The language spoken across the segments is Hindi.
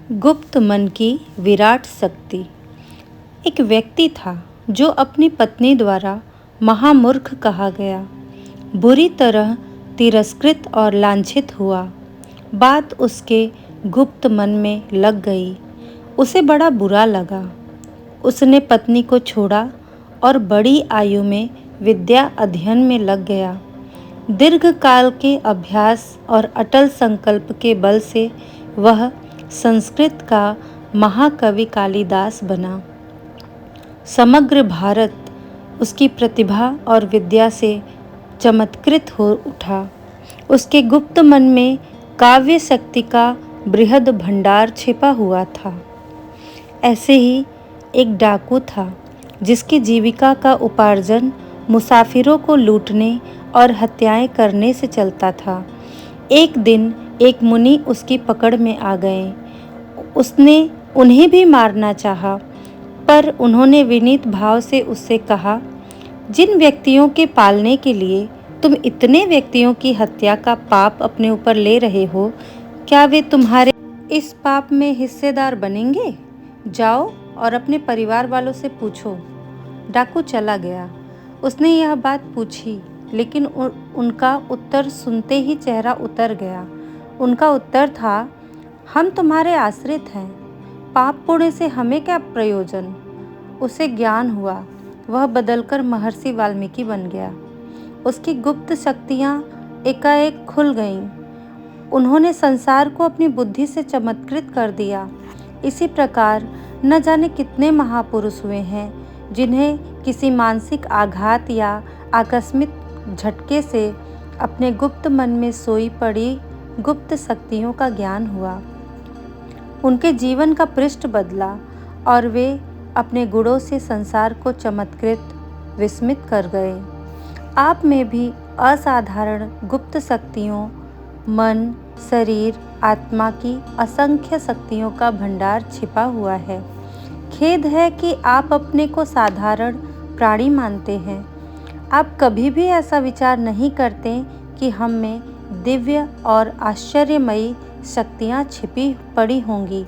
गुप्त मन की विराट शक्ति। एक व्यक्ति था जो अपनी पत्नी द्वारा महामूर्ख कहा गया, बुरी तरह तिरस्कृत और लांछित हुआ। बात उसके गुप्त मन में लग गई। उसे बड़ा बुरा लगा। उसने पत्नी को छोड़ा और बड़ी आयु में विद्या अध्ययन में लग गया। दीर्घ काल के अभ्यास और अटल संकल्प के बल से वह संस्कृत का महाकवि कालिदास बना। समग्र भारत उसकी प्रतिभा और विद्या से चमत्कृत हो उठा। उसके गुप्त मन में काव्य शक्ति का बृहद भंडार छिपा हुआ था। ऐसे ही एक डाकू था जिसकी जीविका का उपार्जन मुसाफिरों को लूटने और हत्याएं करने से चलता था। एक दिन एक मुनि उसकी पकड़ में आ गए। उसने उन्हें भी मारना चाहा, पर उन्होंने विनीत भाव से उससे कहा, जिन व्यक्तियों के पालने के लिए तुम इतने व्यक्तियों की हत्या का पाप अपने ऊपर ले रहे हो, क्या वे तुम्हारे इस पाप में हिस्सेदार बनेंगे? जाओ और अपने परिवार वालों से पूछो। डाकू चला गया। उसने यह बात पूछी, लेकिन उनका उत्तर सुनते ही चेहरा उतर गया। उनका उत्तर था, हम तुम्हारे आश्रित हैं, पाप पुण्य से हमें क्या प्रयोजन। उसे ज्ञान हुआ। वह बदलकर महर्षि वाल्मीकि बन गया। उसकी गुप्त शक्तियाँ एकाएक खुल गईं। उन्होंने संसार को अपनी बुद्धि से चमत्कृत कर दिया। इसी प्रकार न जाने कितने महापुरुष हुए हैं जिन्हें किसी मानसिक आघात या आकस्मिक झटके से अपने गुप्त मन में सोई पड़ी गुप्त शक्तियों का ज्ञान हुआ। उनके जीवन का पृष्ठ बदला और वे अपने गुणों से संसार को चमत्कृत विस्मित कर गए। आप में भी असाधारण गुप्त शक्तियों, मन, शरीर, आत्मा की असंख्य शक्तियों का भंडार छिपा हुआ है। खेद है कि आप अपने को साधारण प्राणी मानते हैं। आप कभी भी ऐसा विचार नहीं करते कि हम में दिव्य और आश्चर्यमयी शक्तियाँ छिपी पड़ी होंगी।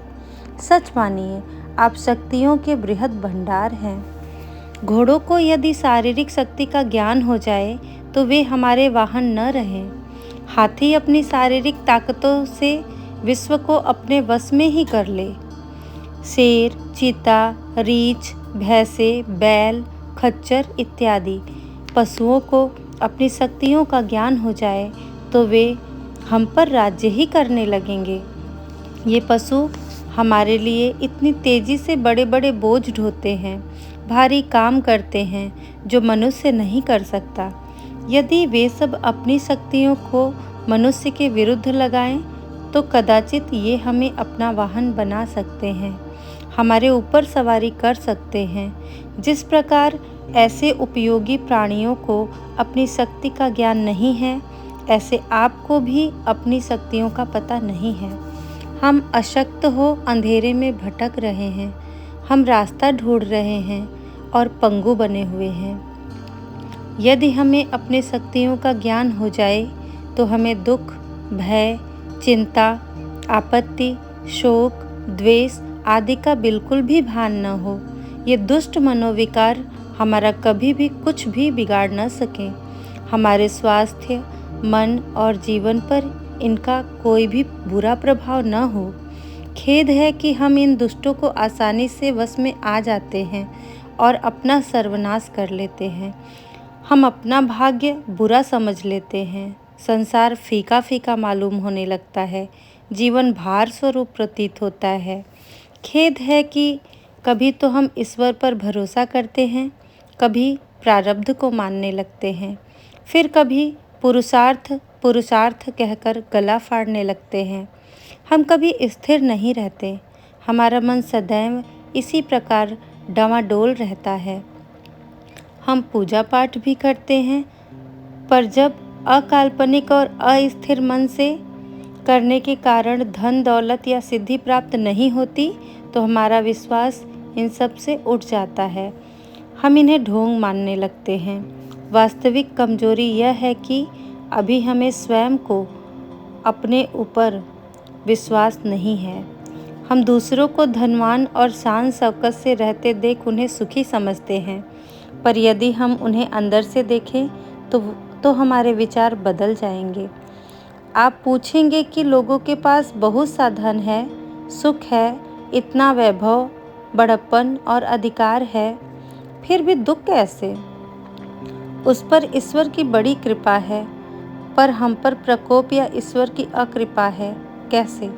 सच मानिए, आप शक्तियों के बृहद भंडार हैं। घोड़ों को यदि शारीरिक शक्ति का ज्ञान हो जाए तो वे हमारे वाहन न रहें। हाथी अपनी शारीरिक ताकतों से विश्व को अपने वश में ही कर ले। शेर, चीता, रीछ, भैंसे, बैल, खच्चर इत्यादि पशुओं को अपनी शक्तियों का ज्ञान हो जाए तो वे हम पर राज्य ही करने लगेंगे। ये पशु हमारे लिए इतनी तेजी से बड़े बड़े बोझ ढोते हैं, भारी काम करते हैं जो मनुष्य नहीं कर सकता। यदि वे सब अपनी शक्तियों को मनुष्य के विरुद्ध लगाएं तो कदाचित ये हमें अपना वाहन बना सकते हैं, हमारे ऊपर सवारी कर सकते हैं। जिस प्रकार ऐसे उपयोगी प्राणियों को अपनी शक्ति का ज्ञान नहीं है, ऐसे आपको भी अपनी शक्तियों का पता नहीं है। हम अशक्त हो अंधेरे में भटक रहे हैं। हम रास्ता ढूंढ रहे हैं और पंगु बने हुए हैं। यदि हमें अपने शक्तियों का ज्ञान हो जाए तो हमें दुख, भय, चिंता, आपत्ति, शोक, द्वेष आदि का बिल्कुल भी भान न हो। ये दुष्ट मनोविकार हमारा कभी भी कुछ भी बिगाड़ न सके। हमारे स्वास्थ्य, मन और जीवन पर इनका कोई भी बुरा प्रभाव न हो। खेद है कि हम इन दुष्टों को आसानी से वश में आ जाते हैं और अपना सर्वनाश कर लेते हैं। हम अपना भाग्य बुरा समझ लेते हैं। संसार फीका फीका मालूम होने लगता है। जीवन भार स्वरूप प्रतीत होता है। खेद है कि कभी तो हम ईश्वर पर भरोसा करते हैं, कभी प्रारब्ध को मानने लगते हैं, फिर कभी पुरुषार्थ कहकर गला फाड़ने लगते हैं। हम कभी स्थिर नहीं रहते। हमारा मन सदैव इसी प्रकार डामाडोल रहता है। हम पूजा पाठ भी करते हैं, पर जब अकाल्पनिक और अस्थिर मन से करने के कारण धन दौलत या सिद्धि प्राप्त नहीं होती तो हमारा विश्वास इन सब से उठ जाता है। हम इन्हें ढोंग मानने लगते हैं। वास्तविक कमजोरी यह है कि अभी हमें स्वयं को अपने ऊपर विश्वास नहीं है। हम दूसरों को धनवान और शान शौकत से रहते देख उन्हें सुखी समझते हैं, पर यदि हम उन्हें अंदर से देखें तो हमारे विचार बदल जाएंगे। आप पूछेंगे कि लोगों के पास बहुत सा धन है, सुख है, इतना वैभव, बड़प्पन और अधिकार है, फिर भी दुख कैसे? उस पर ईश्वर की बड़ी कृपा है, पर हम पर प्रकोप या ईश्वर की अकृपा है, कैसे?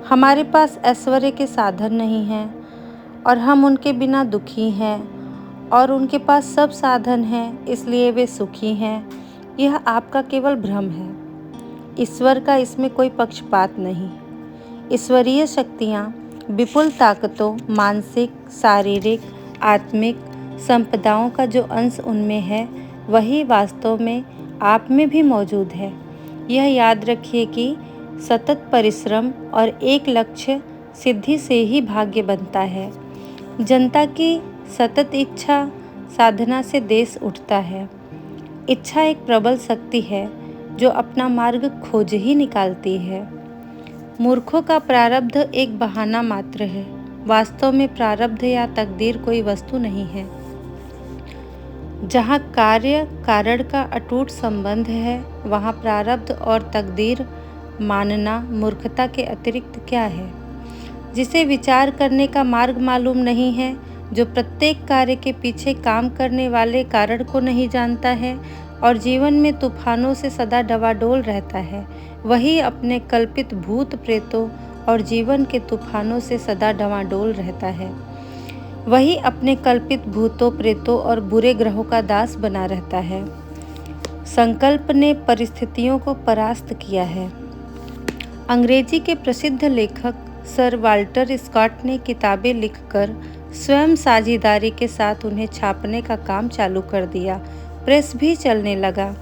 हमारे पास ऐश्वर्य के साधन नहीं हैं और हम उनके बिना दुखी हैं, और उनके पास सब साधन हैं इसलिए वे सुखी हैं। यह आपका केवल भ्रम है। ईश्वर का इसमें कोई पक्षपात नहीं। ईश्वरीय शक्तियाँ विपुल ताकतों, मानसिक, शारीरिक, आत्मिक संपदाओं का जो अंश उनमें है वही वास्तव में आप में भी मौजूद है। यह याद रखिए कि सतत परिश्रम और एक लक्ष्य सिद्धि से ही भाग्य बनता है। जनता की सतत इच्छा साधना से देश उठता है। इच्छा एक प्रबल शक्ति है जो अपना मार्ग खोज ही निकालती है। मूर्खों का प्रारब्ध एक बहाना मात्र है। वास्तव में प्रारब्ध या तकदीर कोई वस्तु नहीं है। जहाँ कार्य कारण का अटूट संबंध है, वहाँ प्रारब्ध और तकदीर मानना मूर्खता के अतिरिक्त क्या है? जिसे विचार करने का मार्ग मालूम नहीं है, जो प्रत्येक कार्य के पीछे काम करने वाले कारण को नहीं जानता है और जीवन में तूफानों से सदा डवाडोल रहता है, वही अपने कल्पित भूत प्रेतों और जीवन के तूफानों से सदा डवाडोल रहता है। वही अपने कल्पित भूतों, प्रेतों और बुरे ग्रहों का दास बना रहता है। संकल्प ने परिस्थितियों को परास्त किया है। अंग्रेजी के प्रसिद्ध लेखक सर वाल्टर स्कॉट ने किताबें लिखकर स्वयं साझेदारी के साथ उन्हें छापने का काम चालू कर दिया। प्रेस भी चलने लगा।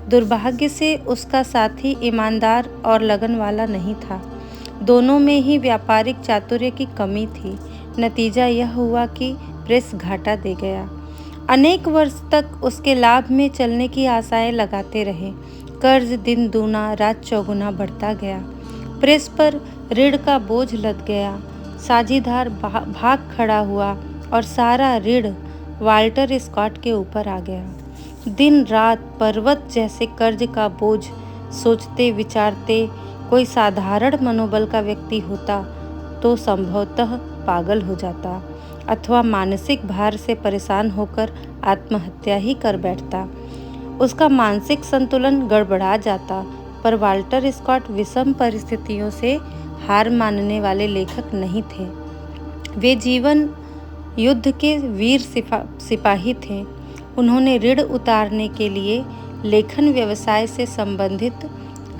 दुर्भाग्य से उसका साथी ईमानदार और लगन वाला नहीं था। दोनों में ही व्यापारिक चातुर्य की कमी थी। नतीजा यह हुआ कि प्रेस घाटा दे गया। अनेक वर्ष तक उसके लाभ में चलने की आशाएं लगाते रहे। कर्ज दिन दूना रात चौगुना बढ़ता गया। प्रेस पर ऋण का बोझ लद गया। साझीदार भाग खड़ा हुआ और सारा ऋण वाल्टर स्कॉट के ऊपर आ गया। दिन रात पर्वत जैसे कर्ज का बोझ सोचते विचारते कोई साधारण मनोबल का व्यक्ति होता तो संभवतः पागल हो जाता अथवा मानसिक भार से परेशान होकर आत्महत्या ही कर बैठता। उसका मानसिक संतुलन गड़बड़ा जाता। पर वाल्टर स्कॉट विषम परिस्थितियों से हार मानने वाले लेखक नहीं थे। वे जीवन युद्ध के वीर सिपाही थे। उन्होंने ऋण उतारने के लिए लेखन व्यवसाय से संबंधित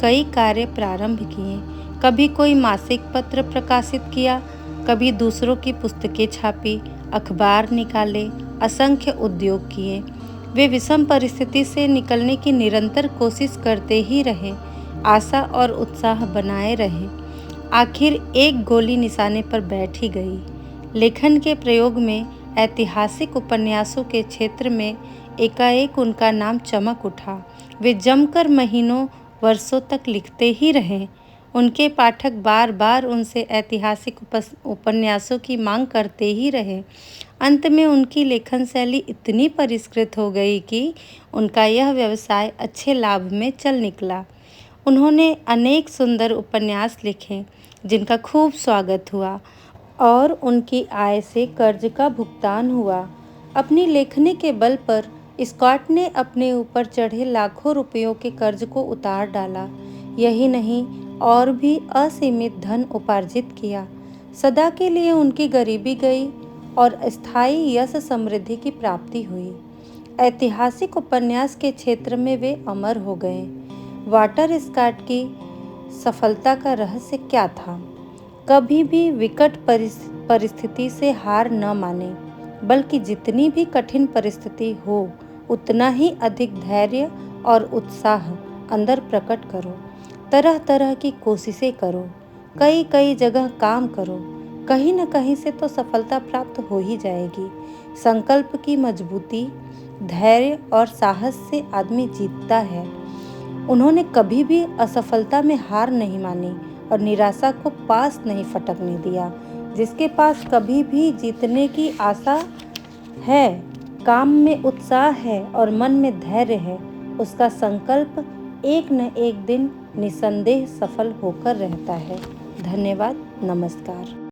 कई कार्य प्रारंभ किए। कभी कोई मासिक पत्र प्रकाशित किया, कभी दूसरों की पुस्तकें छापी, अखबार निकाले, असंख्य उद्योग किए। वे विषम परिस्थिति से निकलने की निरंतर कोशिश करते ही रहे, आशा और उत्साह बनाए रहे। आखिर एक गोली निशाने पर बैठ ही गई। लेखन के प्रयोग में ऐतिहासिक उपन्यासों के क्षेत्र में एकाएक उनका नाम चमक उठा। वे जमकर महीनों वर्षों तक लिखते ही रहे। उनके पाठक बार बार उनसे ऐतिहासिक उपन्यासों की मांग करते ही रहे। अंत में उनकी लेखन शैली इतनी परिष्कृत हो गई कि उनका यह व्यवसाय अच्छे लाभ में चल निकला। उन्होंने अनेक सुंदर उपन्यास लिखे जिनका खूब स्वागत हुआ और उनकी आय से कर्ज का भुगतान हुआ। अपनी लेखनी के बल पर स्कॉट ने अपने ऊपर चढ़े लाखों रुपयों के कर्ज को उतार डाला। यही नहीं, और भी असीमित धन उपार्जित किया। सदा के लिए उनकी गरीबी गई और स्थायी यश समृद्धि की प्राप्ति हुई। ऐतिहासिक उपन्यास के क्षेत्र में वे अमर हो गए। वाल्टर स्कॉट की सफलता का रहस्य क्या था? कभी भी विकट परिस्थिति से हार न माने, बल्कि जितनी भी कठिन परिस्थिति हो उतना ही अधिक धैर्य और उत्साह अंदर प्रकट करो। तरह तरह की कोशिशें करो, कई कई जगह काम करो। कहीं न कहीं से तो सफलता प्राप्त हो ही जाएगी। संकल्प की मजबूती, धैर्य और साहस से आदमी जीतता है। उन्होंने कभी भी असफलता में हार नहीं मानी और निराशा को पास नहीं फटकने दिया। जिसके पास कभी भी जीतने की आशा है, काम में उत्साह है और मन में धैर्य है, उसका संकल्प एक न एक दिन निसंदेह सफल होकर रहता है। धन्यवाद। नमस्कार।